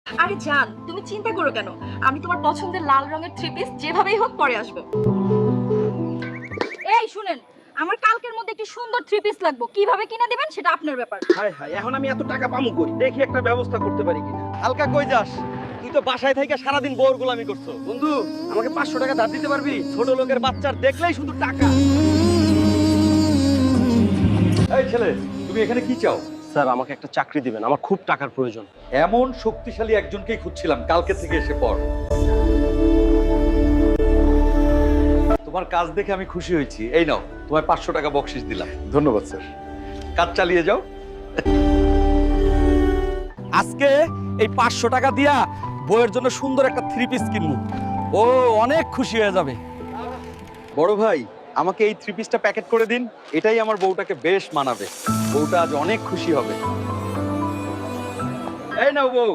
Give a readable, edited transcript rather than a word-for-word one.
আরে জান, তুমি চিন্তা করো কেন? আমি তোমার পছন্দের লাল রঙের থ্রি পিস যেভাবেই হোক পরে আসবো। এই শুনেন, আমার কালকের মধ্যে একটি সুন্দর থ্রি পিস লাগবে। কিভাবে কিনে দিবেন সেটা আপনার ব্যাপার। হায় হায়, এখন আমি এত টাকা পামু কই? দেখি একটা ব্যবস্থা করতে পারি কিনা। হালকা কই যাস? তুই তো বাসায় থেকে সারাদিন বউর গোলামি করছো। বন্ধু, আমাকে 500 টাকা ধার দিতে পারবি? ছোট লোকের বাচ্চার দেখলেই শুধু টাকা। এই ছেলে, তুমি এখানে কি চাও? স্যার, আমাকে একটা চাকরি দিবেন, আমার খুব টাকার প্রয়োজন। এমন শক্তিশালী একজনকেই খুঁজছিলাম, কালকে থেকে এসে পড়। তোমার কাজ দেখে আমি খুশি হয়েছি। এই নাও, তোমায় 500 টাকা বকশিশ দিলাম। ধন্যবাদ স্যার। কাজ চালিয়ে যাও। আজকে এই 500 টাকা দিয়া বউয়ের জন্য সুন্দর একটা থ্রি পিস কিনবো। ও অনেক খুশি হয়ে যাবে। বড় ভাই, আমাকে এই থ্রি পিসটা প্যাকেট করে দিন। এটাই আমার বউটাকে বেশ মানাবে। বউটা আজ অনেক খুশি হবে। এই নাও বউ,